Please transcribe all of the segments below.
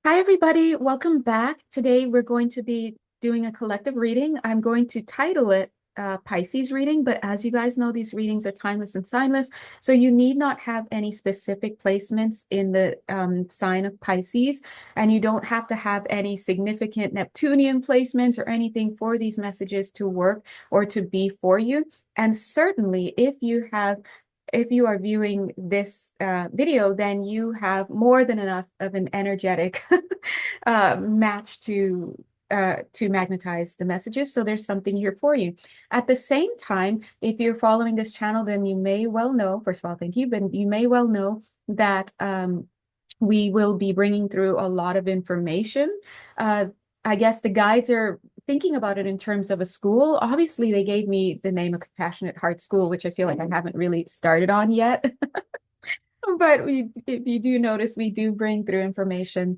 Hi, everybody. Welcome back. Today, we're going to be doing a collective reading. I'm going to title it Pisces reading, but as you guys know, these readings are timeless and signless. So you need not have any specific placements in the sign of Pisces, and you don't have to have any significant Neptunian placements or anything for these messages to work or to be for you. And certainly, if you are viewing this video, then you have more than enough of an energetic match to magnetize the messages. So there's something here for you. At the same time, if you're following this channel, then you may well know, first of all, thank you, but you may well know that we will be bringing through a lot of information. Uh, I guess the guides are thinking about it in terms of a school. Obviously, they gave me the name of Compassionate Heart School, which I feel like I haven't really started on yet. But if you do notice, we do bring through information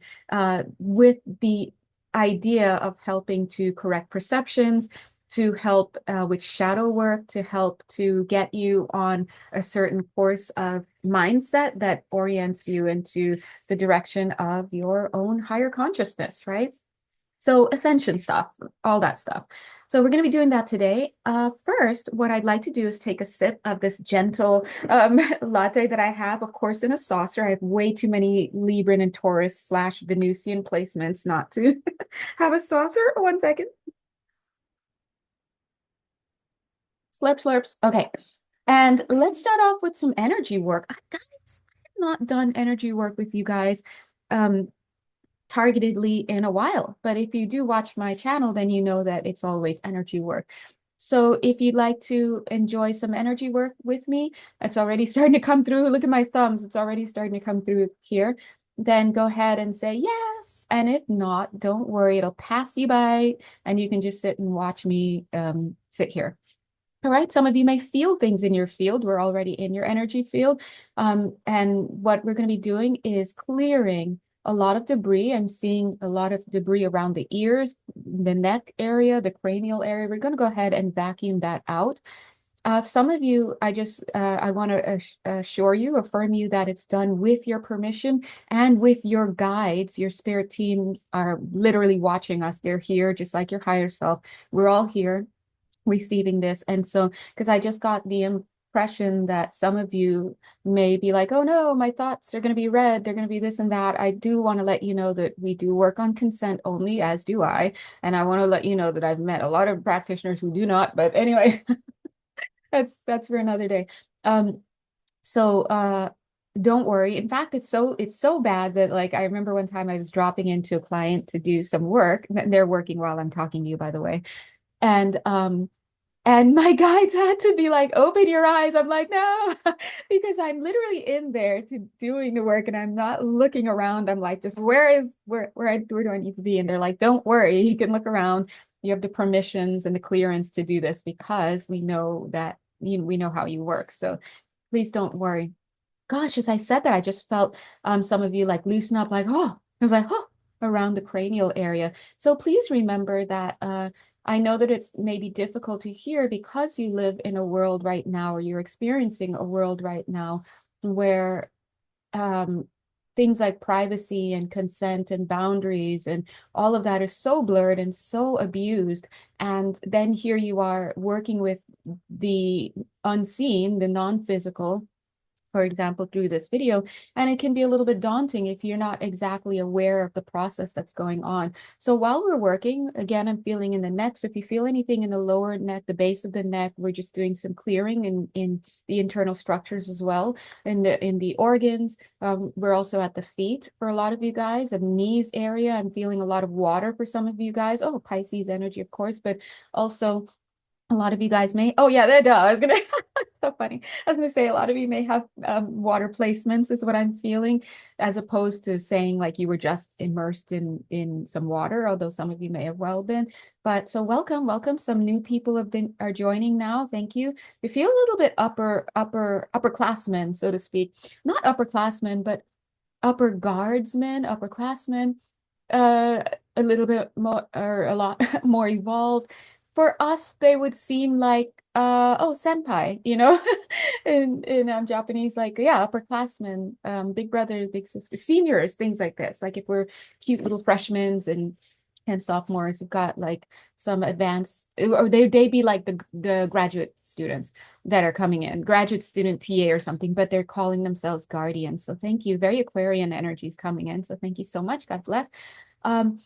with the idea of helping to correct perceptions, to help with shadow work, to help to get you on a certain course of mindset that orients you into the direction of your own higher consciousness, right? So ascension stuff, all that stuff. So we're going to be doing that today. First, what I'd like to do is take a sip of this gentle latte that I have, of course, in a saucer. I have way too many Libran and Taurus slash Venusian placements not to have a saucer. One second. Slurp, slurps. Okay. And let's start off with some energy work. Guys, I have not done energy work with you guys. Targetedly in a while. But if you do watch my channel, then you know that it's always energy work. So if you'd like to enjoy some energy work with me, it's already starting to come through. Look at my thumbs. It's already starting to come through here. Then go ahead and say yes. And if not, don't worry. It'll pass you by and you can just sit and watch me sit here. All right. Some of you may feel things in your field. We're already in your energy field. And what we're going to be doing is clearing a lot of debris. I'm seeing a lot of debris around the ears, the neck area, the cranial area. We're going to go ahead and vacuum that out. Some of you, I want to assure you, affirm you that it's done with your permission and with your guides. Your spirit teams are literally watching us. They're here, just like your higher self. We're all here receiving this. And so, because I just got the impression that some of you may be like, oh no, my thoughts are going to be read. They're going to be this and that. I do want to let you know that we do work on consent only, as do I. And I want to let you know that I've met a lot of practitioners who do not. But anyway, that's for another day. Um, so don't worry. In fact, it's so bad that like I remember one time I was dropping into a client to do some work. They're working while I'm talking to you, by the way. And my guides had to be like, open your eyes. I'm like, no, because I'm literally in there to doing the work and I'm not looking around. I'm like, just where do I need to be? And they're like, don't worry, you can look around. You have the permissions and the clearance to do this because we know that we know how you work. So please don't worry. Gosh, as I said that, I just felt some of you like loosen up, like, oh, I was like, oh, around the cranial area. So please remember that I know that it's maybe difficult to hear because you live in a world right now, or you're experiencing a world right now where um, things like privacy and consent and boundaries and all of that is so blurred and so abused. And then here you are working with the unseen, the non-physical, for example, through this video. And it can be a little bit daunting if you're not exactly aware of the process that's going on. So while we're working, again, I'm feeling in the neck. So if you feel anything in the lower neck, the base of the neck, we're just doing some clearing in the internal structures as well, in the organs. We're also at the feet for a lot of you guys, the knees area. I'm feeling a lot of water for some of you guys. Oh, Pisces energy, of course, but also a lot of you guys may, oh yeah, there, duh. I was gonna, so funny. I was gonna say a lot of you may have water placements is what I'm feeling, as opposed to saying like you were just immersed in some water, although some of you may have well been. But so welcome, welcome. Some new people are joining now. Thank you. We feel a little bit upperclassmen, so to speak. Not upperclassmen, but upper guardsmen, upperclassmen, uh, a little bit more or a lot more evolved. For us, they would seem like oh, senpai, you know, in Japanese, like, yeah, upperclassmen, big brothers, big sisters, seniors, things like this. Like if we're cute little freshmen and sophomores, we've got like some advanced, or they be like the graduate students that are coming in, graduate student TA or something, but they're calling themselves guardians. So thank you. Very Aquarian energies coming in. So thank you so much. God bless. Um,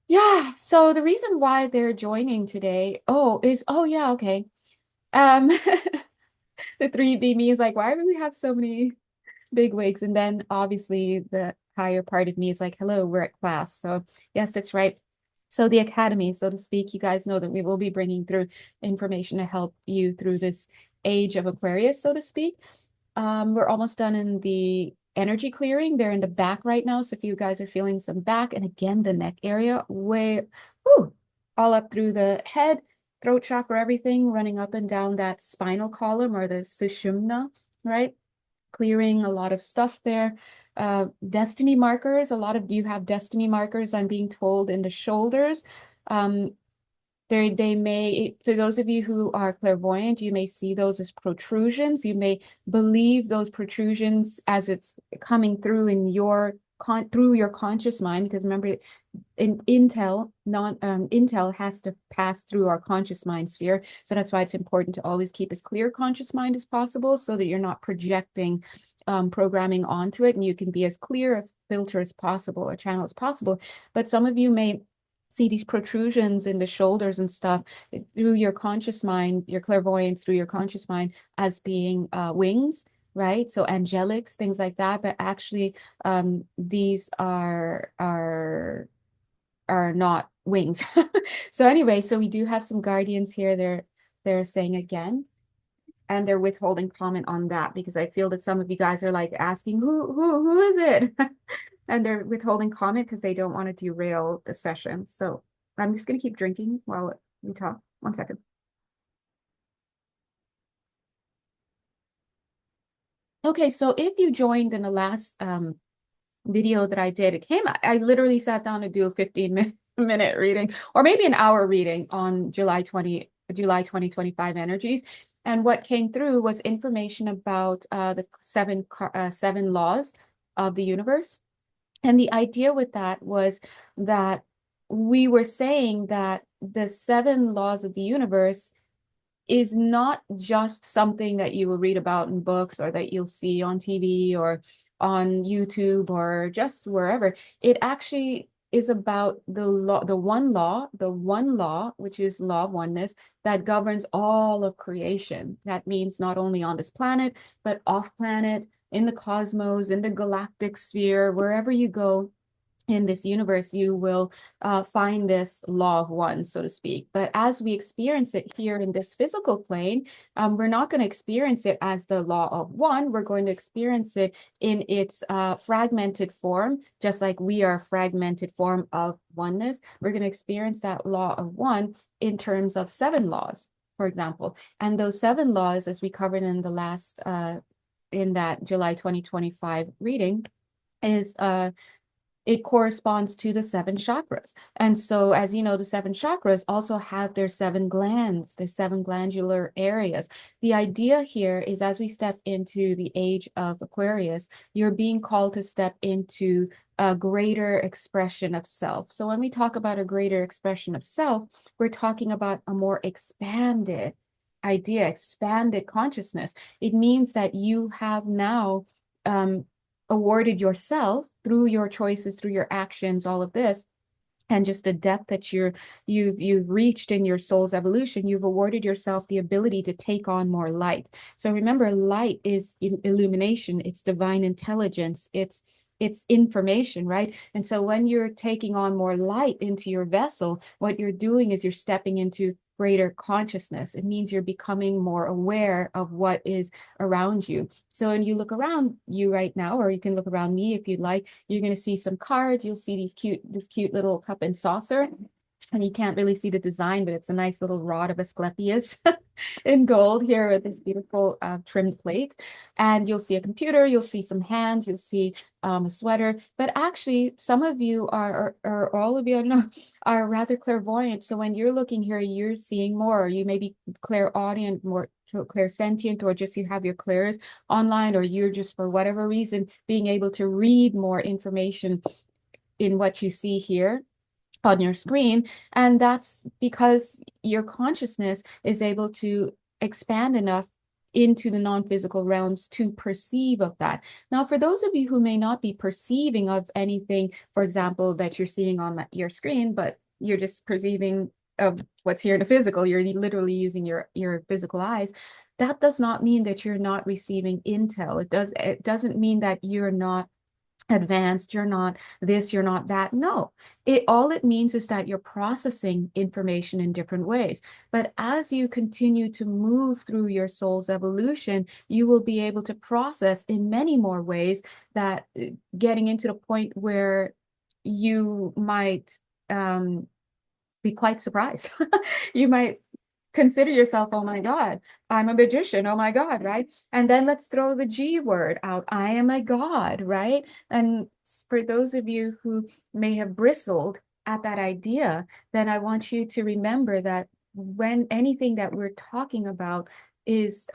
yeah, so the reason why they're joining today, oh yeah, okay. Um, the 3D me is like, why do we have so many big wigs? And then obviously the higher part of me is like, hello, we're at class. So yes, that's right. So the academy, so to speak, you guys know that we will be bringing through information to help you through this age of Aquarius, so to speak. We're almost done in the energy clearing. They're in the back right now. So if you guys are feeling some back, and again, the neck area, way, whoo, all up through the head, throat chakra, everything running up and down that spinal column or the sushumna, right? Clearing a lot of stuff there. Destiny markers, a lot of you have destiny markers, I'm being told, in the shoulders. Um, they may, for those of you who are clairvoyant, you may see those as protrusions. You may believe those protrusions as it's coming through in your through your conscious mind, because remember, intel has to pass through our conscious mind sphere. So that's why it's important to always keep as clear conscious mind as possible, so that you're not projecting programming onto it, and you can be as clear a filter as possible, a channel as possible. But some of you may see these protrusions in the shoulders and stuff through your conscious mind, your clairvoyance through your conscious mind, as being wings, right? So angelics, things like that. But actually, these are not wings. So anyway, so we do have some guardians here. They're saying again, and they're withholding comment on that, because I feel that some of you guys are like asking who is it? And they're withholding comment because they don't want to derail the session. So I'm just going to keep drinking while we talk. 1 second. Okay, so if you joined in the last video that I did, it came, I literally sat down to do a 15-minute reading, or maybe an hour reading on July 2025 energies. And what came through was information about the seven laws of the universe. And the idea with that was that we were saying that the seven laws of the universe is not just something that you will read about in books, or that you'll see on TV or on YouTube or just wherever. It actually is about the law, the one law, which is law of oneness, that governs all of creation. That means not only on this planet, but off planet, in the cosmos, in the galactic sphere, wherever you go in this universe, you will find this law of one, so to speak. But as we experience it here in this physical plane, we're not going to experience it as the law of one. We're going to experience it in its fragmented form, just like we are a fragmented form of oneness. We're going to experience that law of one in terms of seven laws, for example. And those seven laws, as we covered in the last, in that July 2025 reading, is it corresponds to the seven chakras. And so, as you know, the seven chakras also have their seven glands, their seven glandular areas. The idea here is, as we step into the age of Aquarius, you're being called to step into a greater expression of self. So when we talk about a greater expression of self, we're talking about a more expanded idea, expanded consciousness. It means that you have now awarded yourself, through your choices, through your actions, all of this, and just the depth that you've reached in your soul's evolution, you've awarded yourself the ability to take on more light. So remember, light is illumination, it's divine intelligence, it's information, right? And so when you're taking on more light into your vessel, what you're doing is you're stepping into greater consciousness. It means you're becoming more aware of what is around you. So when you look around you right now, or you can look around me if you'd like, you're going to see some cards. You'll see this cute little cup and saucer. and you can't really see the design, but it's a nice little rod of Asclepius in gold here with this beautiful trimmed plate. And you'll see a computer, you'll see some hands, you'll see a sweater. But actually, some of you or all of you, I don't know, are rather clairvoyant. So when you're looking here, you're seeing more. You may be clairaudient, more clairsentient, or just you have your clairs online, or you're just for whatever reason being able to read more information in what you see here on your screen. And that's because your consciousness is able to expand enough into the non-physical realms to perceive of that. Now, for those of you who may not be perceiving of anything, for example, that you're seeing on your screen, but you're just perceiving of what's here in the physical, you're literally using your physical eyes. That does not mean that you're not receiving intel. It doesn't mean that you're not advanced, you're not this, you're not that. No, it means is that you're processing information in different ways. But as you continue to move through your soul's evolution, you will be able to process in many more ways, that getting into the point where you might be quite surprised. You might consider yourself, oh my God, I'm a magician. Oh my God, right? And then let's throw the G word out. I am a God, right? And for those of you who may have bristled at that idea, then I want you to remember that when anything that we're talking about is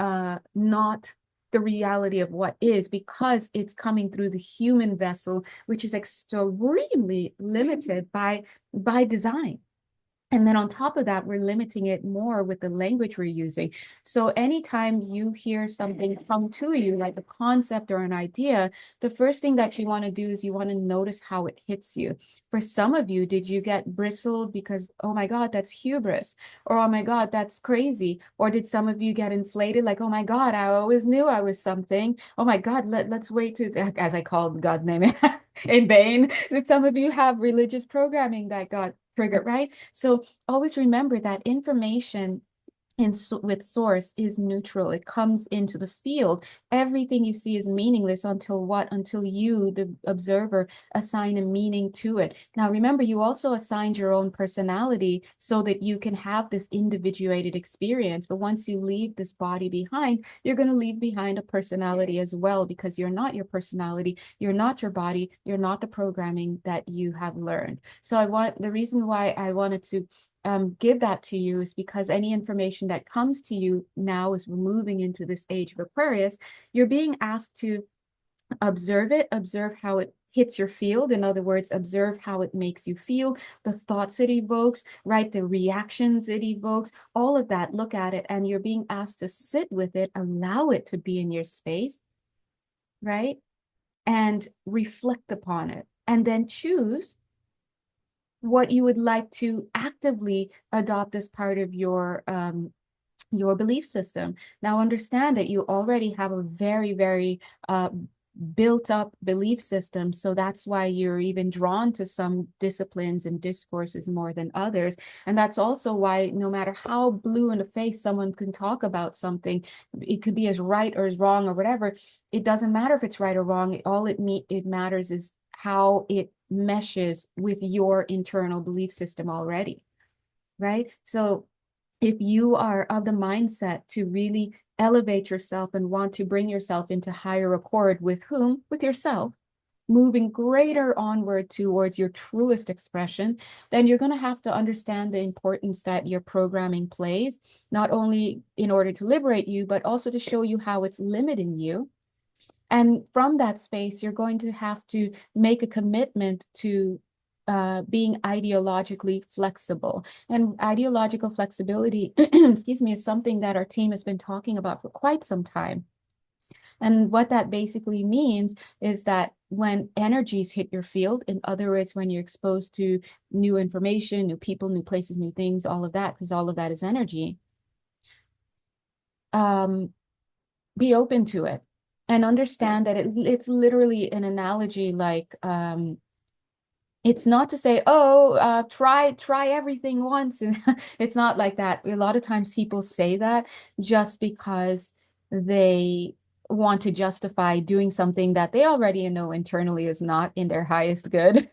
not the reality of what is, because it's coming through the human vessel, which is extremely limited by design. And then on top of that, we're limiting it more with the language we're using. So anytime you hear something come to you, like a concept or an idea, the first thing that you want to do is you want to notice how it hits you. For some of you, did you get bristled because, oh my God, that's hubris? Or, oh my God, that's crazy? Or did some of you get inflated, like, oh my God, I always knew I was something. Oh my God, let's wait to, as I called God's name in vain. Did some of you have religious programming that got triggered, right? So always remember that information with source is neutral. It comes into the field. Everything you see is meaningless until what? Until you, the observer, assign a meaning to it. Now, remember, you also assigned your own personality so that you can have this individuated experience. But once you leave this body behind, you're going to leave behind a personality as well, because you're not your personality, you're not your body, you're not the programming that you have learned. So the reason why I wanted to give that to you is because any information that comes to you now, as we're moving into this age of Aquarius, you're being asked to observe it, observe how it hits your field. In other words, observe how it makes you feel, the thoughts it evokes, right? The reactions it evokes, all of that. Look at it, and you're being asked to sit with it, allow it to be in your space, right? And reflect upon it, and then choose what you would like to actively adopt as part of your belief system. Now, understand that you already have a very, very built up belief system. So that's why you're even drawn to some disciplines and discourses more than others. And that's also why no matter how blue in the face someone can talk about something, it could be as right or as wrong or whatever. It doesn't matter if it's right or wrong. All it matters is how it meshes with your internal belief system already, right? So if you are of the mindset to really elevate yourself and want to bring yourself into higher accord with whom? With yourself, moving greater onward towards your truest expression, then you're going to have to understand the importance that your programming plays, not only in order to liberate you, but also to show you how it's limiting you. And from that space, you're going to have to make a commitment to being ideologically flexible. And ideological flexibility, excuse me, is something that our team has been talking about for quite some time. And what that basically means is that when energies hit your field, in other words, when you're exposed to new information, new people, new places, new things, all of that, because all of that is energy, um, be open to it and understand that it's literally an analogy, like it's not to say, oh, try everything once. And it's not like that. A lot of times people say that just because they want to justify doing something that they already know internally is not in their highest good.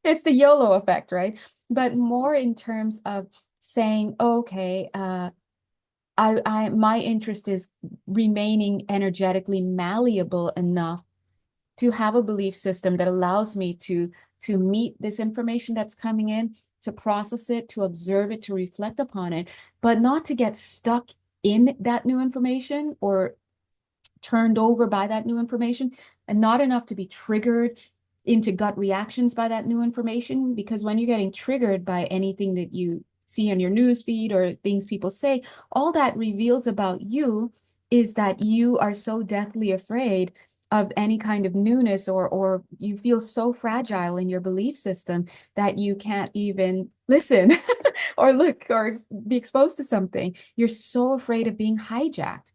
It's the YOLO effect, right? but more in terms of saying, okay, my interest is remaining energetically malleable enough to have a belief system that allows me to meet this information that's coming in, to process it, to observe it, to reflect upon it, but not to get stuck in that new information or turned over by that new information, and not enough to be triggered into gut reactions by that new information. Because when you're getting triggered by anything that you see on your news feed or things people say, all that reveals about you is that you are so deathly afraid of any kind of newness, or you feel so fragile in your belief system that you can't even listen or look or be exposed to something. You're so afraid of being hijacked.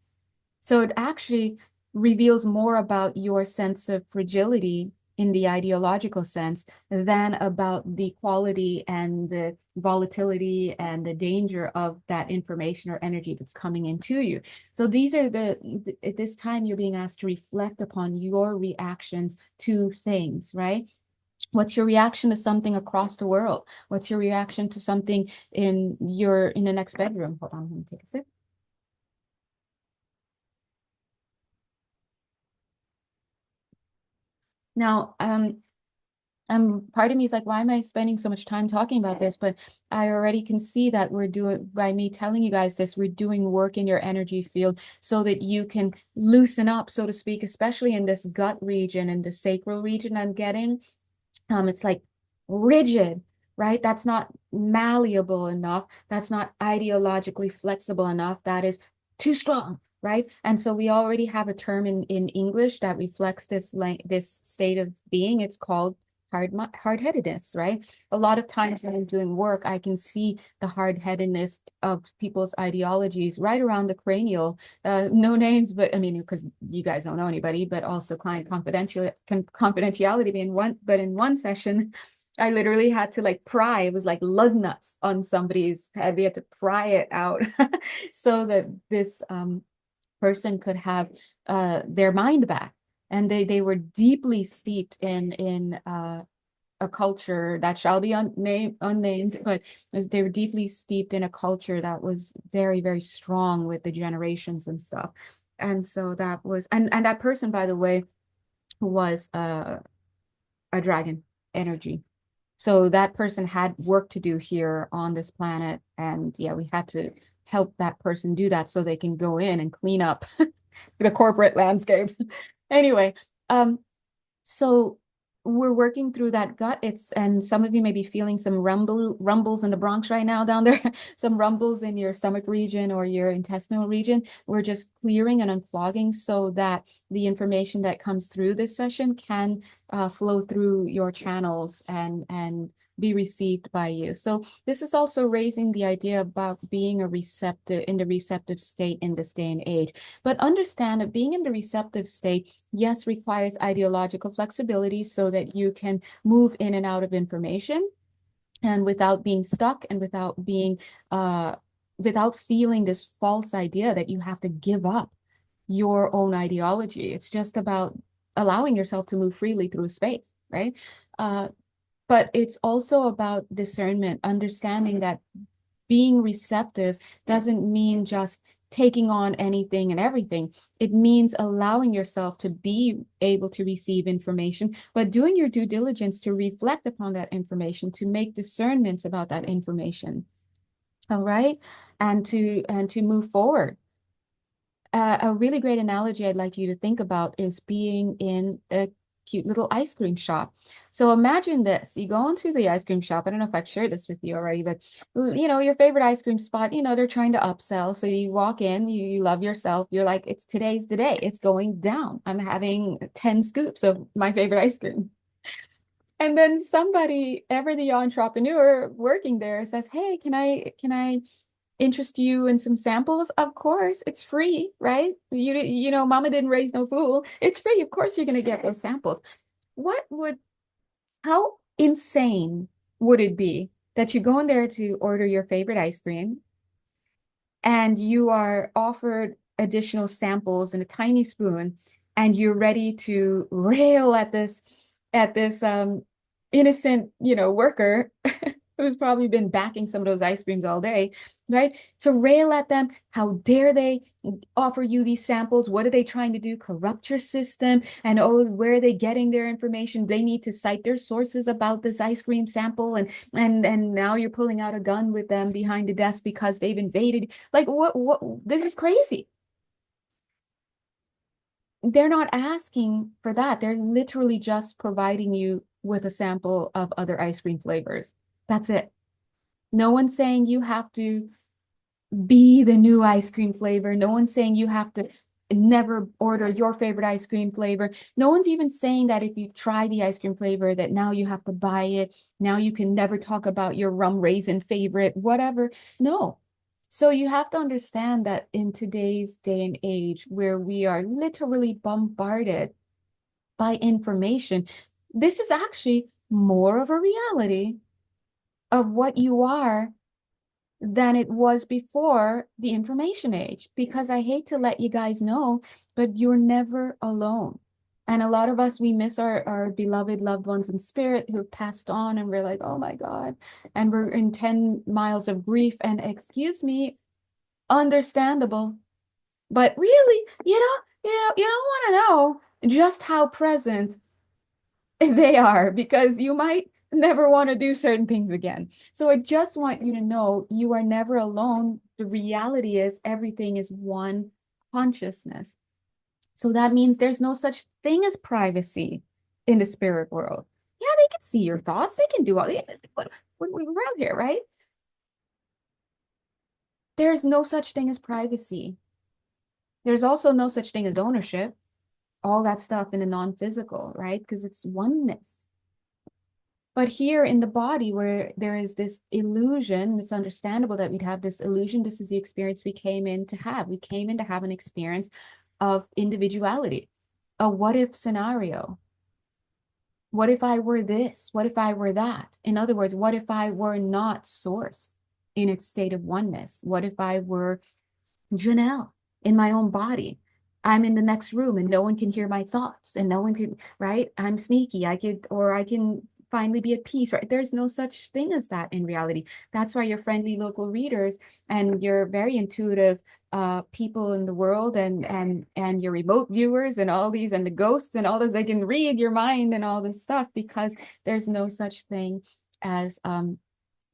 So it actually reveals more about your sense of fragility in the ideological sense than about the quality and the volatility and the danger of that information or energy that's coming into you. So these are at this time you're being asked to reflect upon your reactions to things, right? What's your reaction to something across the world? What's your reaction to something in the next bedroom? Hold on, let me take a sip. Now, part of me is like, why am I spending so much time talking about this? But I already can see that we're doing, by me telling you guys this, we're doing work in your energy field so that you can loosen up, so to speak, especially in this gut region and the sacral region I'm getting. It's like rigid, right? That's not malleable enough. That's not ideologically flexible enough. That is too strong, right? And so we already have a term in English that reflects this state of being. It's called hard-headedness, right? A lot of times when I'm doing work, I can see the hard-headedness of people's ideologies right around the cranial. No names, but I mean, because you guys don't know anybody, but also client confidentiality being one. But in one session, I literally had to like pry. It was like lug nuts on somebody's head. We had to pry it out so that this person could have their mind back. And they were deeply steeped in a culture that shall be unnamed, but they were deeply steeped in a culture that was very, very strong with the generations and stuff. And so that was, and that person, by the way, was a dragon energy. So that person had work to do here on this planet. And yeah, we had to help that person do that so they can go in and clean up the corporate landscape. Anyway, um, so we're working through that gut. And some of you may be feeling some rumbles in the Bronx right now down there, some rumbles in your stomach region or your intestinal region. We're just clearing and unclogging so that the information that comes through this session can flow through your channels and be received by you. So this is also raising the idea about being a receptive in the receptive state in this day and age. But understand that being in the receptive state, yes, requires ideological flexibility so that you can move in and out of information and without being stuck and without feeling this false idea that you have to give up your own ideology. It's just about allowing yourself to move freely through space, right? Uh, but it's also about discernment, understanding that being receptive doesn't mean just taking on anything and everything. It means allowing yourself to be able to receive information, but doing your due diligence to reflect upon that information, to make discernments about that information. All right. And to move forward. A really great analogy I'd like you to think about is being in a cute little ice cream shop. So imagine this, you go into the ice cream shop. I don't know if I've shared this with you already, but you know, your favorite ice cream spot, you know, they're trying to upsell. So you walk in, you love yourself. You're like, it's today's the day. It's going down. I'm having 10 scoops of my favorite ice cream. And then somebody, ever the entrepreneur working there says, hey, can I interest you in some samples? Of course, it's free, right? You know, mama didn't raise no fool. It's free. Of course you're going to get those samples. What would, how insane would it be that you go in there to order your favorite ice cream and you are offered additional samples in a tiny spoon and you're ready to rail at this innocent, you know, worker who's probably been backing some of those ice creams all day, right? To rail at them, how dare they offer you these samples? What are they trying to do? Corrupt your system? And oh, where are they getting their information? They need to cite their sources about this ice cream sample, and now you're pulling out a gun with them behind the desk because they've invaded. Like what this is crazy. They're not asking for that. They're literally just providing you with a sample of other ice cream flavors. That's it. No one's saying you have to be the new ice cream flavor. No one's saying you have to never order your favorite ice cream flavor. No one's even saying that if you try the ice cream flavor, that now you have to buy it. Now you can never talk about your rum raisin favorite, whatever. No. So you have to understand that in today's day and age, where we are literally bombarded by information, this is actually more of a reality of what you are than it was before the information age. Because I hate to let you guys know, but you're never alone. And a lot of us, we miss our beloved loved ones in spirit who passed on, and we're like, oh my God. And we're in 10 miles of grief. And excuse me, understandable. But really, you don't want to know just how present they are, because you might never want to do certain things again. So I just want you to know you are never alone. The reality is everything is one consciousness. So that means there's no such thing as privacy in the spirit world. Yeah, they can see your thoughts. They can do all but when we were out here, right? There's no such thing as privacy. There's also no such thing as ownership, all that stuff in the non-physical, right? Because it's oneness. But here in the body, where there is this illusion, it's understandable that we'd have this illusion. This is the experience we came in to have. We came in to have an experience of individuality, a what if scenario. What if I were this? What if I were that? In other words, what if I were not source in its state of oneness? What if I were Janelle in my own body? I'm in the next room and no one can hear my thoughts and no one can, right? I'm sneaky. I can finally be at peace, right? There's no such thing as that in reality. That's why your friendly local readers and your very intuitive people in the world, and your remote viewers and all these, and the ghosts and all this, they can read your mind and all this stuff, because there's no such thing as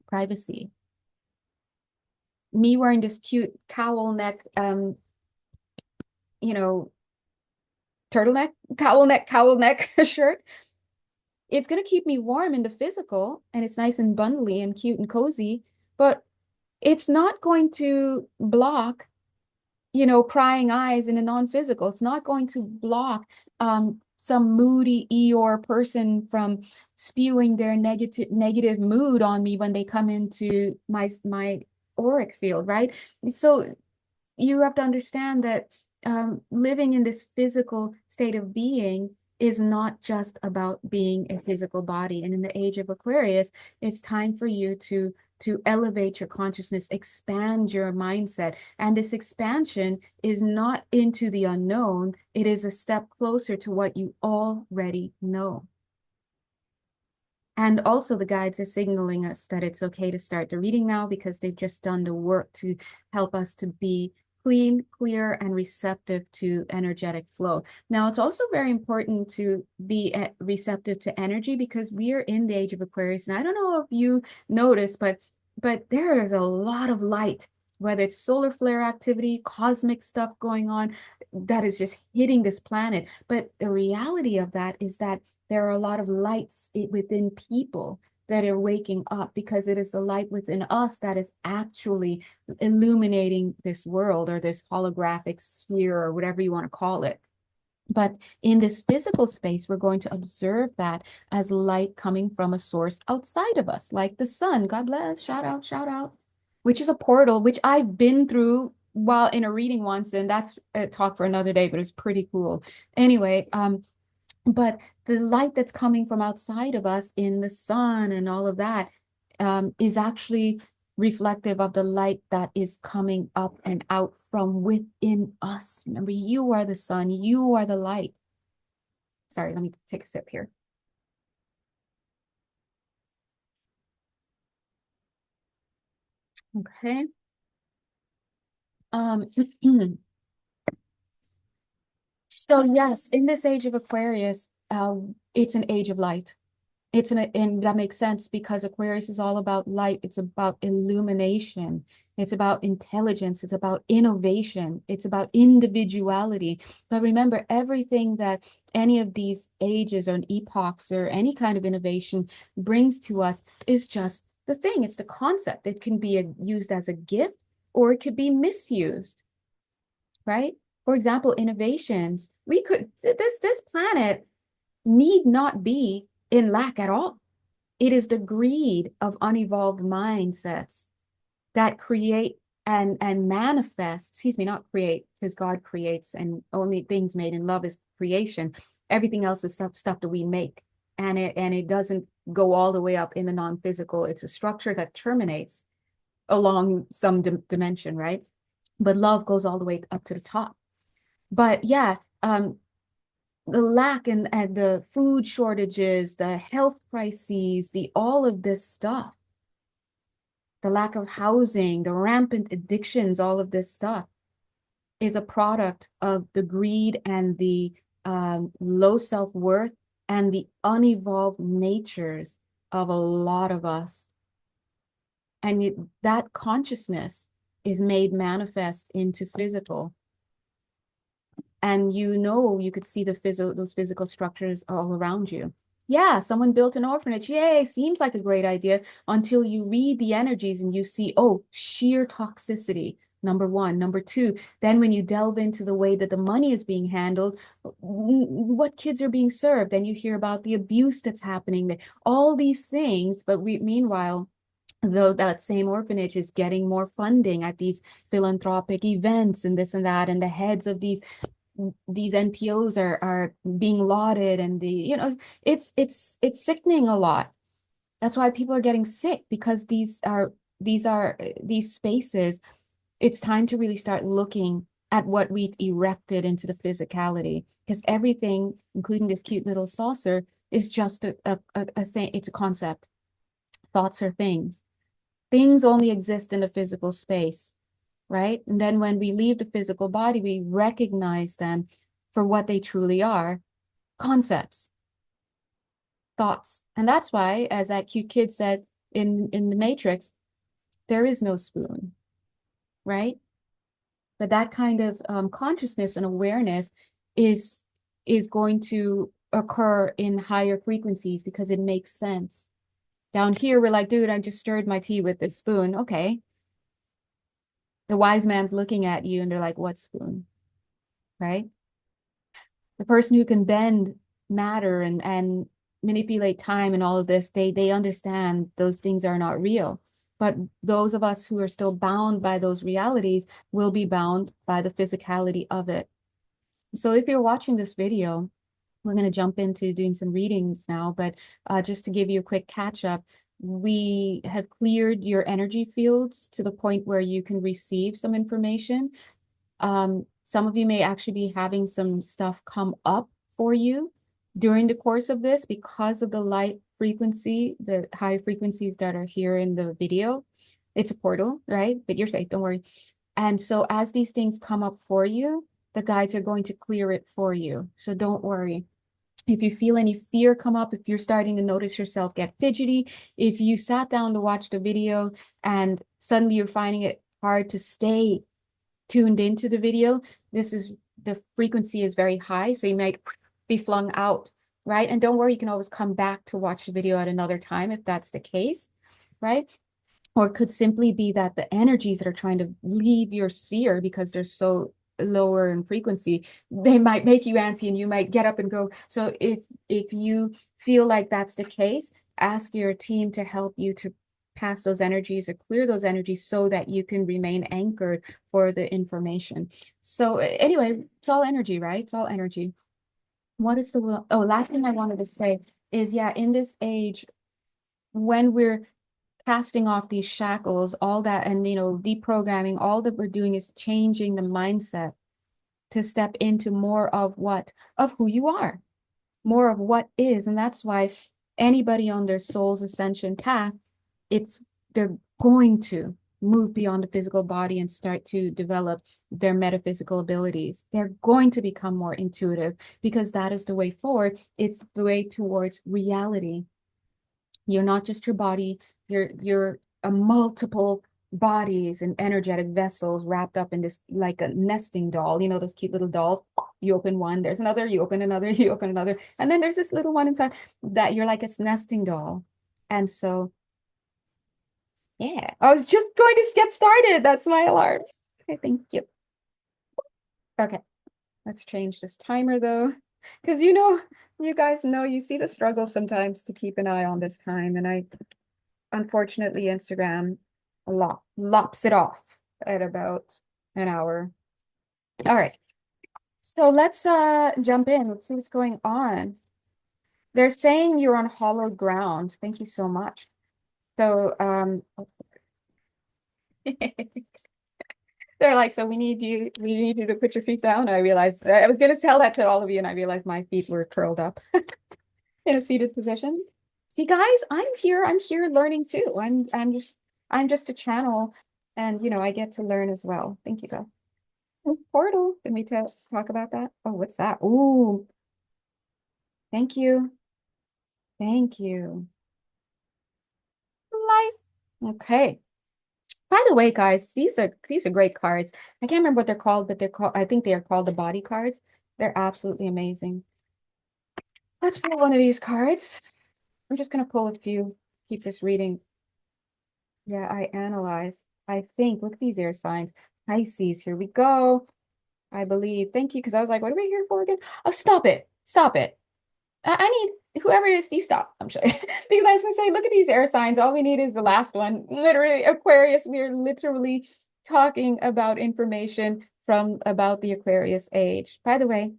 privacy. Me wearing this cute cowl neck you know, cowl neck shirt. It's going to keep me warm in the physical, and it's nice and bundly and cute and cozy, but it's not going to block, prying eyes in a non-physical. It's not going to block some moody Eeyore person from spewing their negative mood on me when they come into my auric field, right? So you have to understand that living in this physical state of being is not just about being a physical body. And in the age of Aquarius, it's time for you to elevate your consciousness, expand your mindset. And this expansion is not into the unknown. It is a step closer to what you already know. And also the guides are signaling us that it's okay to start the reading now, because they've just done the work to help us to be clean, clear, and receptive to energetic flow. Now, it's also very important to be receptive to energy, because we are in the age of Aquarius. And I don't know if you noticed, but there is a lot of light, whether it's solar flare activity, cosmic stuff going on, that is just hitting this planet. But the reality of that is that there are a lot of lights within people that are waking up, because it is the light within us that is actually illuminating this world, or this holographic sphere, or whatever you want to call it. But in this physical space, we're going to observe that as light coming from a source outside of us, like the sun. God bless, shout out, which is a portal, which I've been through while in a reading once, and that's a talk for another day, but it's pretty cool. Anyway, but the light that's coming from outside of us in the sun and all of that is actually reflective of the light that is coming up and out from within us. Remember, you are the sun, you are the light. Sorry, let me take a sip here. Okay. Um, so yes, in this age of Aquarius, it's an age of light. And that makes sense because Aquarius is all about light. It's about illumination. It's about intelligence. It's about innovation. It's about individuality. But remember, everything that any of these ages or epochs or any kind of innovation brings to us is just the thing. It's the concept. It can be used as a gift or it could be misused, right? For example, innovations. We could this planet need not be in lack at all. It is the greed of unevolved mindsets that create and manifest, excuse me, not create, because God creates and only things made in love is creation. Everything else is stuff that we make. And it doesn't go all the way up in the non-physical. It's a structure that terminates along some dimension, right? But love goes all the way up to the top. But yeah, the lack and the food shortages, the health crises, the all of this stuff, the lack of housing, the rampant addictions, all of this stuff is a product of the greed and the low self-worth and the unevolved natures of a lot of us. And that consciousness is made manifest into physical. And you could see those physical structures all around you. Yeah, someone built an orphanage. Yay, seems like a great idea until you read the energies and you see, oh, sheer toxicity, number one. Number two, then when you delve into the way that the money is being handled, what kids are being served, and you hear about the abuse that's happening, all these things. But meanwhile, though that same orphanage is getting more funding at these philanthropic events and this and that, and the heads of these NPOs are being lauded, and it's sickening a lot. That's why people are getting sick, because these spaces, it's time to really start looking at what we've erected into the physicality, because everything, including this cute little saucer, is just a thing. It's a concept. Thoughts are things. Things only exist in the physical space, right? And then when we leave the physical body, we recognize them for what they truly are: concepts, thoughts. And that's why, as that cute kid said in the Matrix, there is no spoon, right? But that kind of consciousness and awareness is is going to occur in higher frequencies because it makes sense. Down here, we're like, dude, I just stirred my tea with this spoon. Okay. The wise man's looking at you and they're like, what spoon? Right? The person who can bend matter and manipulate time and all of this, they understand those things are not real. But those of us who are still bound by those realities will be bound by the physicality of it. So if you're watching this video, we're going to jump into doing some readings now, but just to give you a quick catch up, we have cleared your energy fields to the point where you can receive some information. Some of you may actually be having some stuff come up for you during the course of this because of the light frequency, the high frequencies that are here in the video. It's a portal, right? But you're safe, don't worry. And so as these things come up for you, the guides are going to clear it for you. So don't worry. If you feel any fear come up, if you're starting to notice yourself get fidgety, if you sat down to watch the video and suddenly you're finding it hard to stay tuned into the video, the frequency is very high, so you might be flung out, right? And don't worry, you can always come back to watch the video at another time if that's the case, right? Or it could simply be that the energies that are trying to leave your sphere because they're so lower in frequency, they might make you antsy and you might get up and go. So if you feel like that's the case, ask your team to help you to pass those energies or clear those energies so that you can remain anchored for the information. So anyway, it's all energy, right? It's all energy. What is the, oh, last thing I wanted to say is, yeah, in this age, when we're casting off these shackles, all that, and deprogramming, all that we're doing is changing the mindset to step into more of what, of who you are, more of what is. And that's why anybody on their soul's ascension path, it's they're going to move beyond the physical body and start to develop their metaphysical abilities. They're going to become more intuitive because that is the way forward. It's the way towards reality. You're not just your body, you're a multiple bodies and energetic vessels wrapped up in this like a nesting doll. You know, those cute little dolls. You open one, there's another, you open another, you open another, and then there's this little one inside that you're like its nesting doll. And so, yeah, I was just going to get started. That's my alarm. Okay, thank you. Okay, let's change this timer though, because you guys know, you see the struggle sometimes to keep an eye on this time, and I unfortunately, Instagram lops it off at about an hour. All right. So let's jump in. Let's see what's going on. They're saying you're on hollowed ground. Thank you so much. So they're like, so we need you to put your feet down. I realized I was gonna tell that to all of you, and I realized my feet were curled up in a seated position. See, guys, I'm here learning too. I'm just a channel, and I get to learn as well. Thank you, guys. Oh, portal. Can we talk about that? Oh, what's that? Ooh, thank you. Thank you. Life. Okay. By the way, guys, these are great cards. I can't remember what they're called, but I think they are called the body cards. They're absolutely amazing. Let's pull one of these cards. I'm just gonna pull a few, keep this reading. Yeah, I analyze. I think, look at these air signs. Pisces, here we go. I believe. Thank you, because I was like, what are we here for again? Oh, stop it. Stop it. I need whoever it is, you stop. I'm sure. Because I was gonna say, look at these air signs. All we need is the last one. Literally, Aquarius. We are literally talking about information from about the Aquarius age. By the way,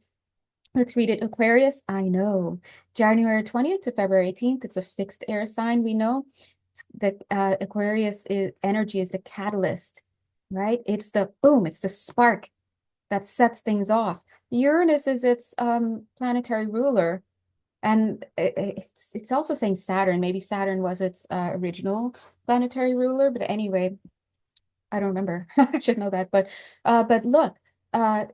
let's read it. Aquarius, I know. January 20th to February 18th. It's a fixed air sign. We know that Aquarius energy is the catalyst, right? It's the boom, it's the spark that sets things off. Uranus is its planetary ruler. And it's also saying Saturn. Maybe Saturn was its original planetary ruler. But anyway, I don't remember. I should know that. But look, uh,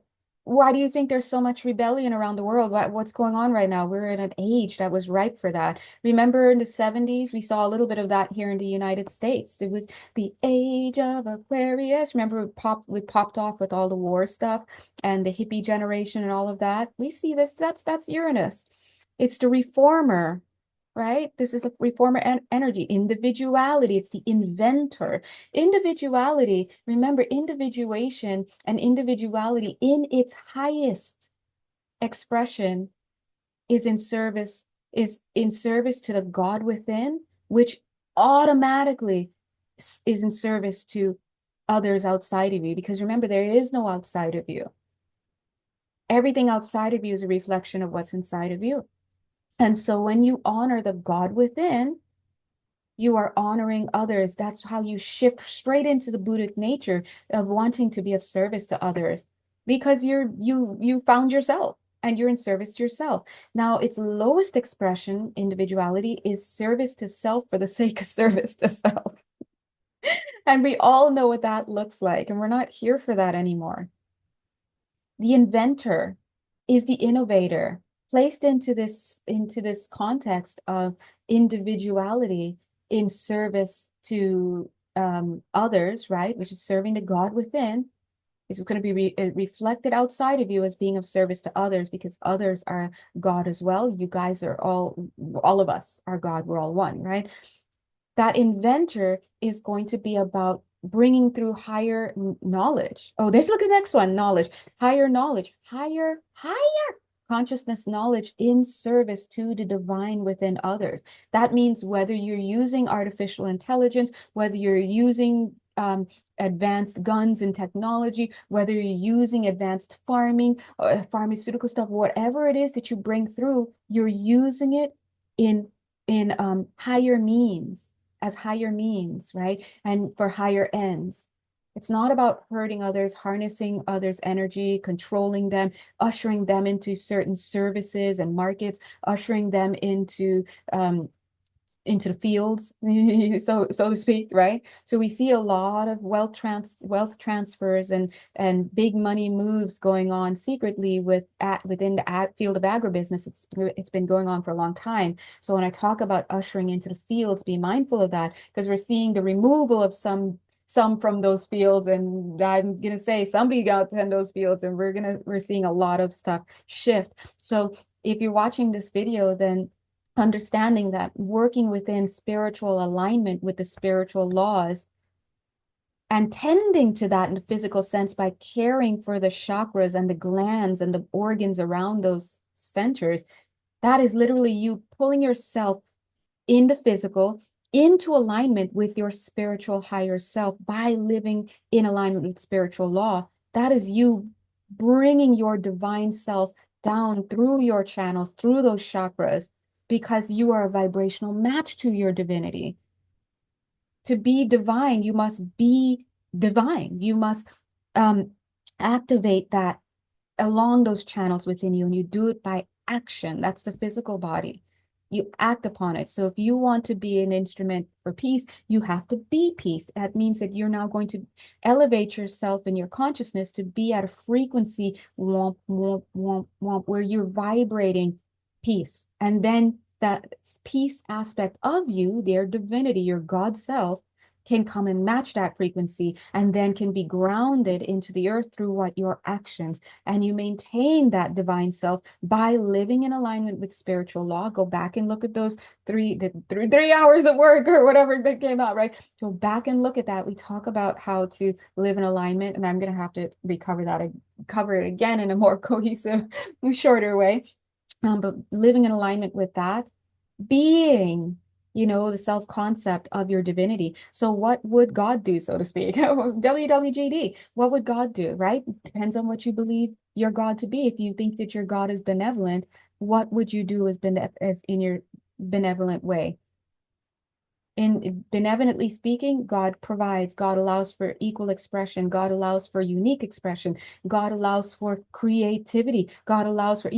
why do you think there's so much rebellion around the world? What's going on right now? We're in an age that was ripe for that. Remember in the 70s, we saw a little bit of that here in the United States. It was the age of Aquarius. Remember, we popped off with all the war stuff and the hippie generation and all of that. We see this. That's Uranus. It's the reformer, right? This is a reformer energy, individuality. It's the inventor. Individuality, remember, individuation and individuality in its highest expression is in service to the God within, which automatically is in service to others outside of you. Because remember, there is no outside of you. Everything outside of you is a reflection of what's inside of you. And so when you honor the God within, you are honoring others. That's how you shift straight into the Buddhic nature of wanting to be of service to others, because you found yourself and you're in service to yourself. Now, its lowest expression, individuality, is service to self for the sake of service to self. And we all know what that looks like, and we're not here for that anymore. The inventor is the innovator placed into this context of individuality in service to others, right? Which is serving the God within. This is going to be reflected outside of you as being of service to others, because others are God as well. You guys are all of us are God. We're all one, right? That inventor is going to be about bringing through higher knowledge. Oh, let's look at the next one, knowledge, higher knowledge, higher consciousness knowledge in service to the divine within others. That means whether you're using artificial intelligence, whether you're using advanced guns and technology, whether you're using advanced farming, pharmaceutical stuff, whatever it is that you bring through, you're using it in higher means, as higher means, right? And for higher ends. It's not about hurting others, harnessing others' energy, controlling them, ushering them into certain services and markets, ushering them into into the fields, so to speak, right? So we see a lot of wealth transfers and big money moves going on secretly within the field of agribusiness. It's been going on for a long time. So when I talk about ushering into the fields, be mindful of that, because we're seeing the removal of some from those fields, and I'm gonna say somebody got to tend those fields, and we're seeing a lot of stuff shift. So if you're watching this video, then understanding that working within spiritual alignment with the spiritual laws and tending to that in the physical sense by caring for the chakras and the glands and the organs around those centers, that is literally you pulling yourself in the physical into alignment with your spiritual higher self by living in alignment with spiritual law. That is you bringing your divine self down through your channels, through those chakras, because you are a vibrational match to your divinity. To be divine, you must be divine. You must um, activate that along those channels within you, and you do it by action. That's the physical body. You act upon it. So if you want to be an instrument for peace, you have to be peace. That means that you're now going to elevate yourself in your consciousness to be at a frequency womp, womp, womp, womp, where you're vibrating peace. And then that peace aspect of you, their divinity, your God self, can come and match that frequency and then can be grounded into the earth through what your actions, and you maintain that divine self by living in alignment with spiritual law. Go back and look at those 3 hours of work or whatever that came out, right? Go back and look at that. We talk about how to live in alignment, and I'm going to have to cover it again in a more cohesive, shorter way. But living in alignment with that, being, the self-concept of your divinity. So what would God do, so to speak? WWGD, what would God do, right? Depends on what you believe your God to be. If you think that your God is benevolent, what would you do as in your benevolent way? In benevolently speaking, God provides, God allows for equal expression, God allows for unique expression, God allows for creativity, God allows for,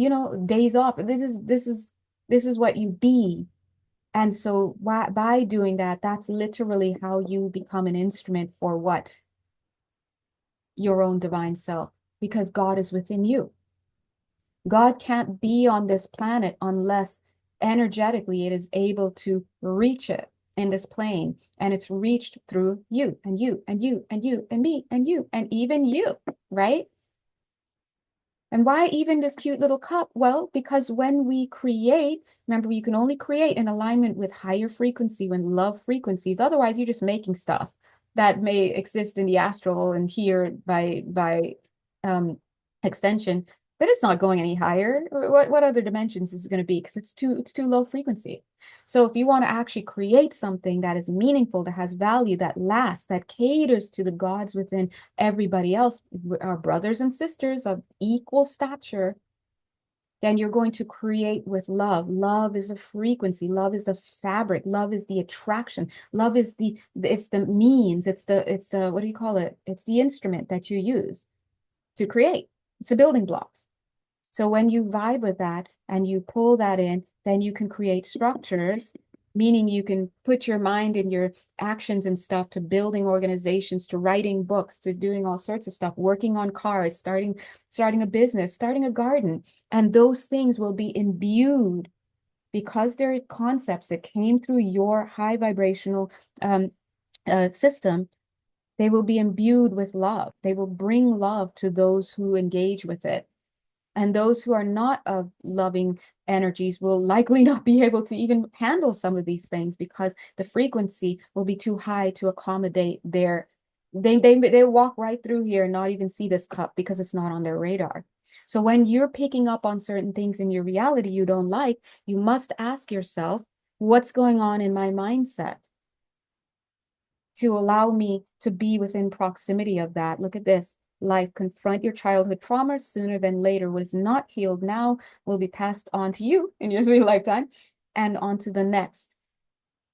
days off. This is what you be. And so by doing that, that's literally how you become an instrument for what? Your own divine self, because God is within you. God can't be on this planet unless energetically it is able to reach it in this plane. And it's reached through you and you and you and you and me and you and even you, right? And why even this cute little cup? Well, because when we create, remember, you can only create in alignment with higher frequency, when love frequencies. Otherwise, you're just making stuff that may exist in the astral and here by um, extension, but it's not going any higher. What other dimensions is it going to be? Because it's too low frequency. So if you want to actually create something that is meaningful, that has value, that lasts, that caters to the gods within everybody else, our brothers and sisters of equal stature, then you're going to create with love. Love is a frequency. Love is the fabric. Love is the attraction. Love is it's the means. It's the, what do you call it? It's the instrument that you use to create. It's the building blocks. So when you vibe with that and you pull that in, then you can create structures, meaning you can put your mind and your actions and stuff to building organizations, to writing books, to doing all sorts of stuff, working on cars, starting a business, starting a garden. And those things will be imbued because they're concepts that came through your high vibrational system. They will be imbued with love. They will bring love to those who engage with it. And those who are not of loving energies will likely not be able to even handle some of these things, because the frequency will be too high to accommodate they walk right through here and not even see this cup because it's not on their radar. So when you're picking up on certain things in your reality you don't like, you must ask yourself, what's going on in my mindset to allow me to be within proximity of that? Look at this. Life, confront your childhood trauma sooner than later. What is not healed now will be passed on to you in your lifetime and on to the next,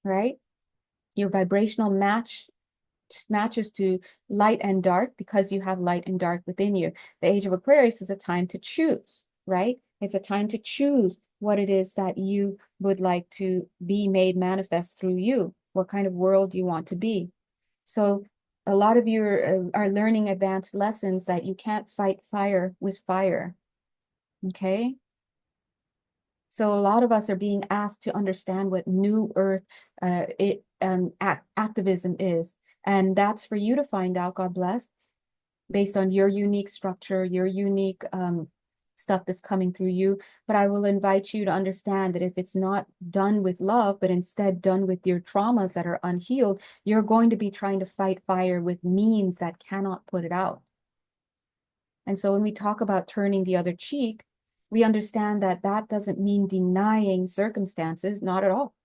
right? Your vibrational matches to light and dark because you have light and dark within you. The age of Aquarius is a time to choose, right? It's a time to choose what it is that you would like to be made manifest through you, what kind of world you want to be. So a lot of you are learning advanced lessons that you can't fight fire with fire. Okay. So a lot of us are being asked to understand what New Earth activism is. And that's for you to find out, God bless, based on your unique structure, your unique stuff that's coming through you. But I will invite you to understand that if it's not done with love, but instead done with your traumas that are unhealed, you're going to be trying to fight fire with means that cannot put it out. And so when we talk about turning the other cheek, we understand that that doesn't mean denying circumstances, not at all.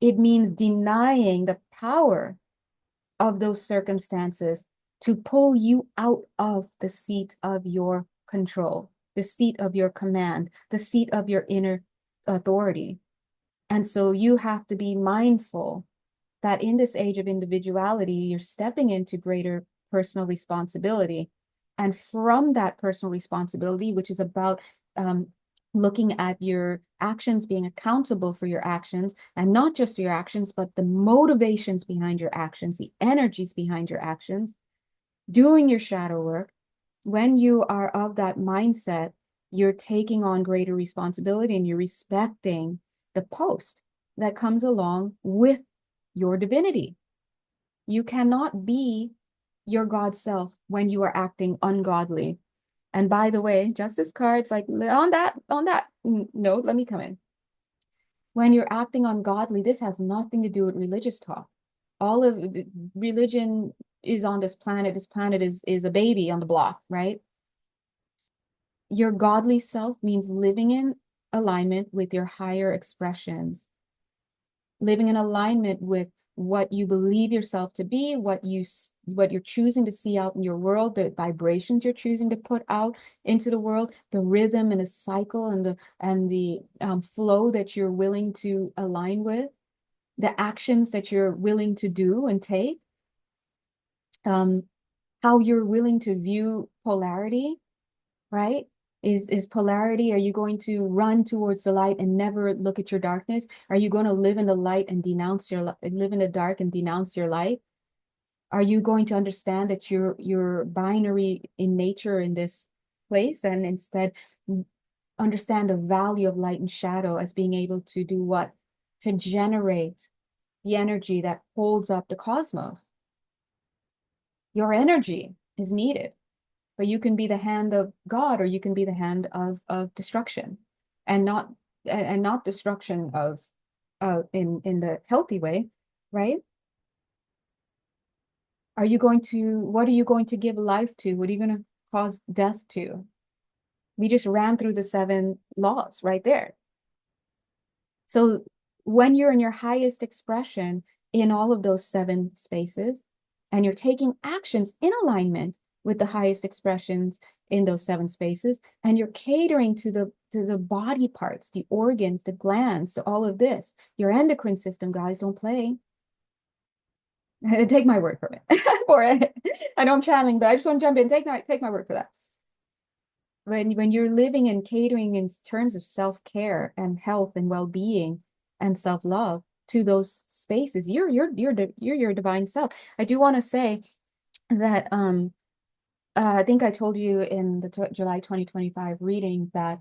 It means denying the power of those circumstances to pull you out of the seat of your control, the seat of your command, the seat of your inner authority. And so you have to be mindful that in this age of individuality, you're stepping into greater personal responsibility. And from that personal responsibility, which is about looking at your actions, being accountable for your actions, and not just your actions, but the motivations behind your actions, the energies behind your actions, doing your shadow work. When you are of that mindset, you're taking on greater responsibility and you're respecting the post that comes along with your divinity. You cannot be your God self when you are acting ungodly. And by the way, justice cards, like on that note, let me come in. When you're acting ungodly, this has nothing to do with religious talk. All of religion is on this planet. This planet is a baby on the block, right? Your godly self means living in alignment with your higher expressions, living in alignment with what you believe yourself to be, what you're choosing to see out in your world, the vibrations you're choosing to put out into the world, the rhythm and the cycle and the flow that you're willing to align with, the actions that you're willing to do and take, how you're willing to view polarity, right? Is polarity, are you going to run towards the light and never look at your darkness? Are you going to live in the light and live in the dark and denounce your light? Are you going to understand that you're binary in nature in this place and instead understand the value of light and shadow as being able to do what? To generate the energy that holds up the cosmos. Your energy is needed. But you can be the hand of God or you can be the hand of destruction, and not destruction of in the healthy way, right? What are you going to give life to? What are you going to cause death to? We just ran through the 7 laws right there. So when you're in your highest expression in all of those 7 spaces, and you're taking actions in alignment with the highest expressions in those 7 spaces, and you're catering to the body parts, the organs, the glands, to all of this, your endocrine system, guys, don't play. Take my word for it. For it. I know I'm channeling, but I just want to jump in. Take my word for that. When you're living and catering in terms of self-care and health and well-being and self-love to those spaces, you're your divine self. I do want to say that I think I told you in the July 2025 reading that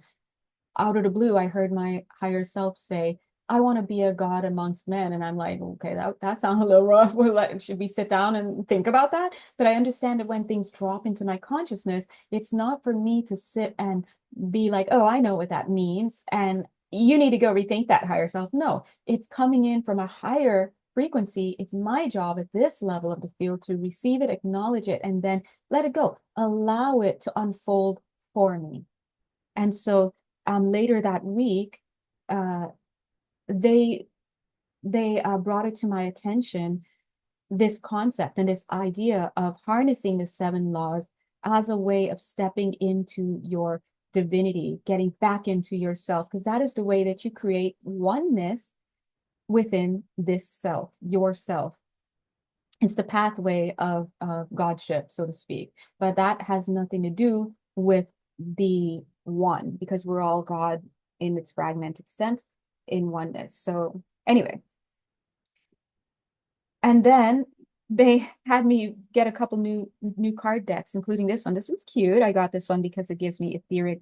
out of the blue, I heard my higher self say, I want to be a god amongst men. And I'm like, okay, that sounds a little rough. Should we sit down and think about that? But I understand that when things drop into my consciousness, it's not for me to sit and be like, oh, I know what that means. And you need to go rethink that, higher self. No, it's coming in from a higher frequency. It's my job at this level of the field to receive it, acknowledge it, and then let it go. Allow it to unfold for me. And so later that week, uh, they brought it to my attention, this concept and this idea of harnessing the 7 laws as a way of stepping into your divinity, getting back into yourself, because that is the way that you create oneness within this self, yourself. It's the pathway of godship, so to speak. But that has nothing to do with the one, because we're all God in its fragmented sense in oneness. So anyway, and then they had me get a couple new card decks, including this one. This one's cute. I got this one because it gives me etheric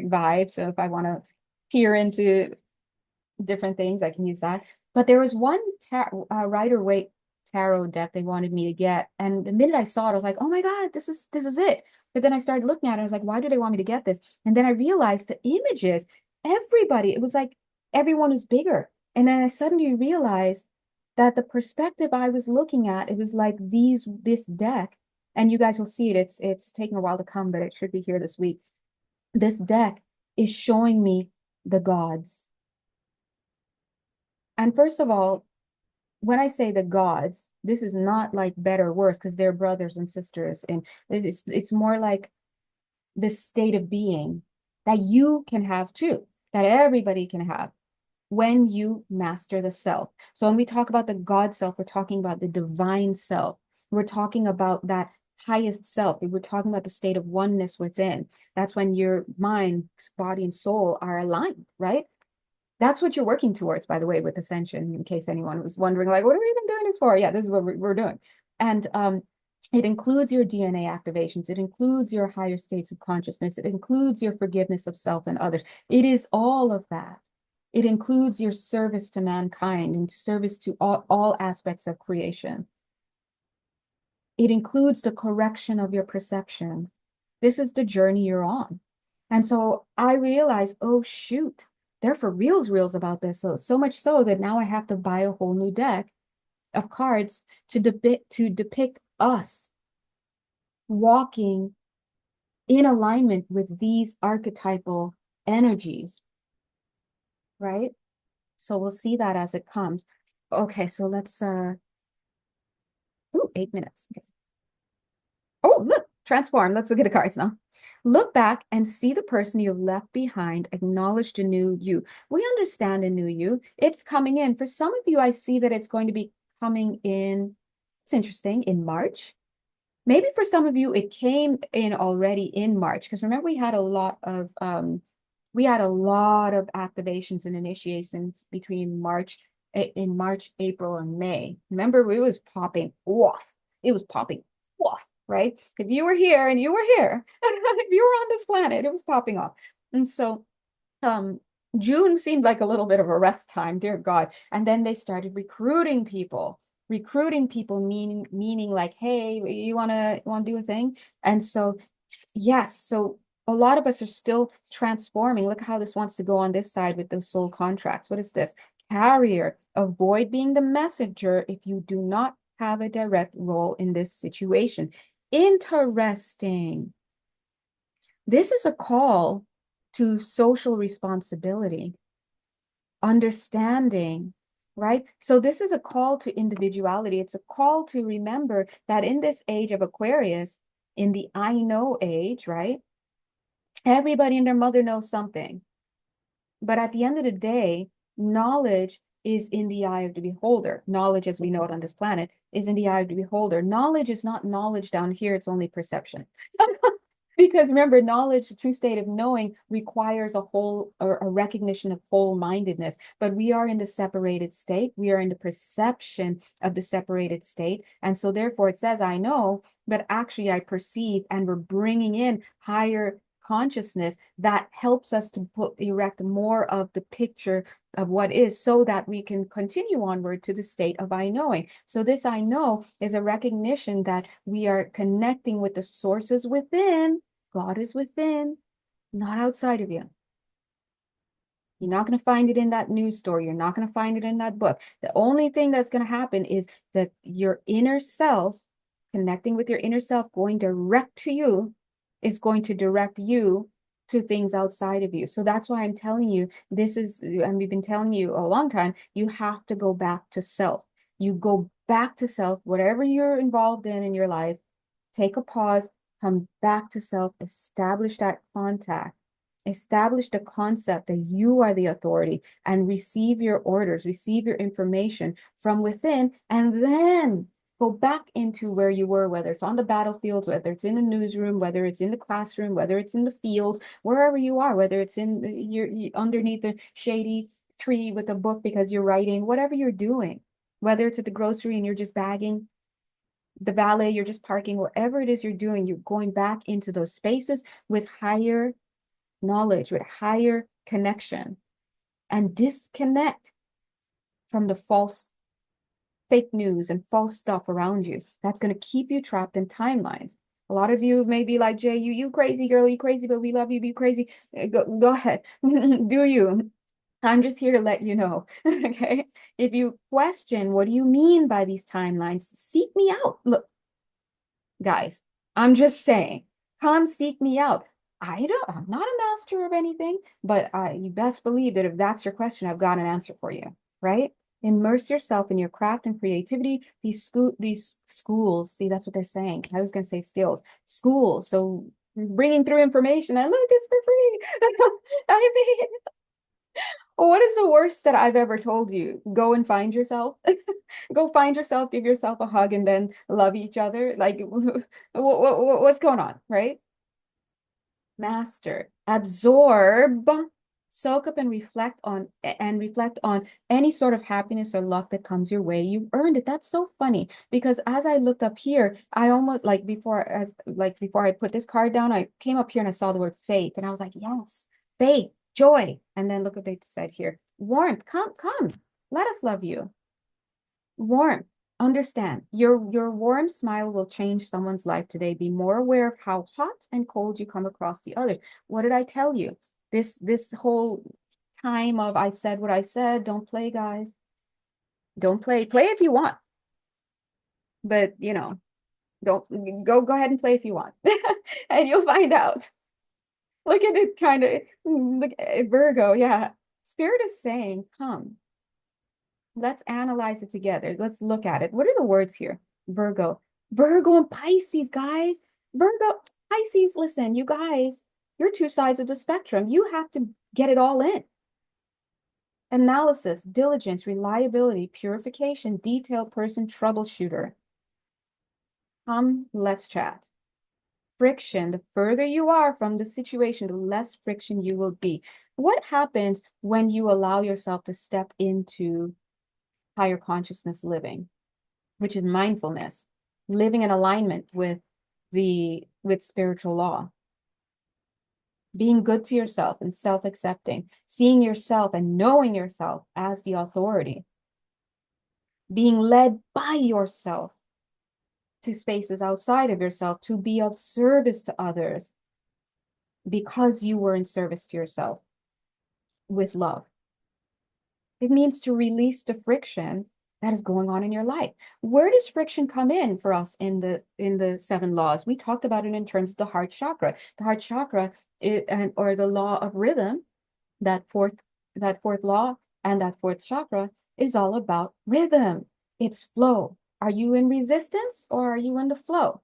vibes. So if I want to peer into different things, I can use that. But there was one Rider-Waite tarot deck they wanted me to get, and the minute I saw it, I was like, "Oh my God, this is it!" But then I started looking at it. I was like, "Why do they want me to get this?" And then I realized the images. Everybody, it was like everyone was bigger, and then I suddenly realized that the perspective I was looking at, it was like this deck, and you guys will see it. It's taking a while to come, but it should be here this week. This deck is showing me the gods. And first of all, when I say the gods, this is not like better or worse because they're brothers and sisters. And it's more like this state of being that you can have too, that everybody can have when you master the self. So when we talk about the God self, we're talking about the divine self. We're talking about that highest self. We're talking about the state of oneness within. That's when your mind, body, and soul are aligned, right? That's what you're working towards, by the way, with Ascension, in case anyone was wondering, like, what are we even doing this for? Yeah, this is what we're doing. And it includes your DNA activations. It includes your higher states of consciousness. It includes your forgiveness of self and others. It is all of that. It includes your service to mankind and service to all aspects of creation. It includes the correction of your perceptions. This is the journey you're on. And so I realized, oh, shoot, they're for reals about this. So much so that now I have to buy a whole new deck of cards to depict us walking in alignment with these archetypal energies, right? So we'll see that as it comes. Okay, so let's ooh, 8 minutes. Okay. Oh, look, transform. Let's look at the cards now. Look back and see the person you've left behind. Acknowledge the new you. We understand a new you. It's coming in. For some of you, I see that it's going to be coming in. It's interesting, in March. Maybe for some of you, it came in already in March. Because remember, we had a lot of activations and initiations between March, April, and May. Remember, it was popping off. It was popping off, right? If you were here and you were here, if you were on this planet, it was popping off. And so um June seemed like a little bit of a rest time, dear God. And then they started recruiting people. Recruiting people meaning like, hey, you wanna do a thing? And so yes, so a lot of us are still transforming. Look how this wants to go on this side with those soul contracts. What is this? Carrier. Avoid being the messenger if you do not have a direct role in this situation. Interesting. This is a call to social responsibility, understanding, right? So this is a call to individuality. It's a call to remember that in this age of Aquarius, in the I know age, right? Everybody and their mother knows something. But at the end of the day, knowledge is in the eye of the beholder. Knowledge, as we know it on this planet, is in the eye of the beholder. Knowledge is not knowledge down here, it's only perception. Because remember, knowledge, the true state of knowing, requires a recognition of whole-mindedness. But we are in the separated state. We are in the perception of the separated state. And so therefore it says, I know, but actually I perceive, and we're bringing in higher consciousness that helps us to erect more of the picture of what is, so that we can continue onward to the state of I knowing. So this I know is a recognition that we are connecting with the sources within. God is within, not outside of you. You're not going to find it in that news story. You're not going to find it in that book. The only thing that's going to happen is that your inner self, connecting with your inner self, going direct to you, is going to direct you to things outside of you. So that's why I'm telling you, and we've been telling you a long time, you have to go back to self. You go back to self, whatever you're involved in your life, take a pause, come back to self, establish that contact, establish the concept that you are the authority, and receive your orders, receive your information from within, and then Go back into where you were, whether it's on the battlefields, whether it's in the newsroom, whether it's in the classroom, whether it's in the fields, wherever you are, whether it's in you underneath the shady tree with a book because you're writing, whatever you're doing, whether it's at the grocery and you're just bagging, the valet, you're just parking, whatever it is you're doing, you're going back into those spaces with higher knowledge, with higher connection, and disconnect from the false fake news and false stuff around you. That's going to keep you trapped in timelines. A lot of you may be like, Jay, you crazy girl, you crazy, but we love you, be crazy. Go ahead. Do you. I'm just here to let you know. Okay. If you question, what do you mean by these timelines? Seek me out. Look, guys, I'm just saying, come seek me out. I'm not a master of anything, but you best believe that if that's your question, I've got an answer for you, right? Immerse yourself in your craft and creativity. These schools, see, that's what they're saying. I was going to say skills, schools. So bringing through information and look, it's for free. I mean, what is the worst that I've ever told you? Go and find yourself. Go find yourself, give yourself a hug, and then love each other. Like, what's going on, right? Master, absorb, soak up and reflect on any sort of happiness or luck that comes your way. You've earned it. That's so funny because as I looked up here, I almost before I put this card down, I came up here and I saw the word faith, and I was like, yes, faith, joy. And then look what they said here. Warmth, come. Let us love you. Warmth. Understand, your warm smile will change someone's life today. Be more aware of how hot and cold you come across the others. What did I tell you? This whole time of I said what I said, don't play, guys. Don't play. Play if you want, but don't go ahead and play if you want. And you'll find out. Look at it kind of look at Virgo, yeah. Spirit is saying, come. Let's analyze it together. Let's look at it. What are the words here? Virgo. Virgo and Pisces, guys. Virgo, Pisces, listen, you guys, you're two sides of the spectrum. You have to get it all in. Analysis, diligence, reliability, purification, detailed person, troubleshooter. Come, let's chat. Friction, the further you are from the situation, the less friction you will be. What happens when you allow yourself to step into higher consciousness living, which is mindfulness, living in alignment with spiritual law, being good to yourself and self-accepting, seeing yourself and knowing yourself as the authority, being led by yourself to spaces outside of yourself to be of service to others because you were in service to yourself with love. It means to release the friction that is going on in your life. Where does friction come in for us in the seven laws? We talked about it in terms of the heart chakra. The heart chakra or the law of rhythm, that fourth law and that fourth chakra is all about rhythm. It's flow. Are you in resistance or are you in the flow?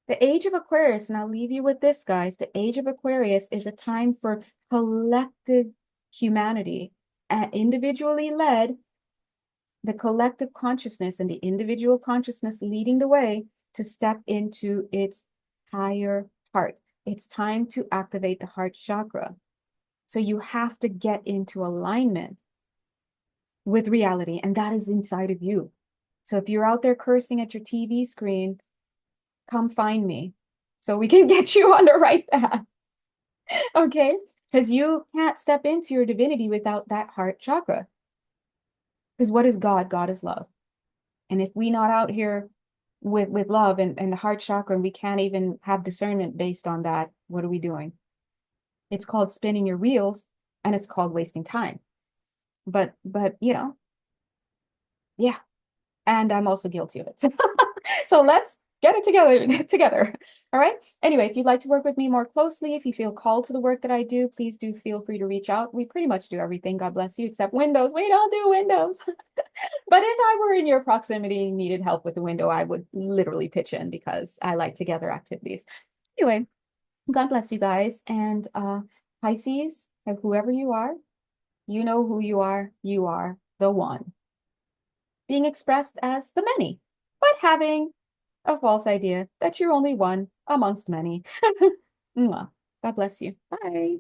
The age of Aquarius, and I'll leave you with this, guys. The age of Aquarius is a time for collective humanity, individually led, the collective consciousness and the individual consciousness leading the way to step into its higher heart. It's time to activate the heart chakra. So you have to get into alignment with reality, and that is inside of you. So if you're out there cursing at your TV screen, come find me so we can get you on the right path. Okay? Because you can't step into your divinity without that heart chakra. Because what is God? God is love. And if we not out here with love and the heart chakra, and we can't even have discernment based on that, what are we doing? It's called spinning your wheels, and it's called wasting time. But yeah. And I'm also guilty of it. So let's get it together. All right. Anyway, if you'd like to work with me more closely, if you feel called to the work that I do, please do feel free to reach out. We pretty much do everything. God bless you, except windows. We don't do windows. But if I were in your proximity and needed help with the window, I would literally pitch in because I like together activities. Anyway, God bless you guys. And Pisces, whoever you are, you know who you are. You are the one being expressed as the many. but having a false idea that you're only one amongst many. Mwah. God bless you. Bye.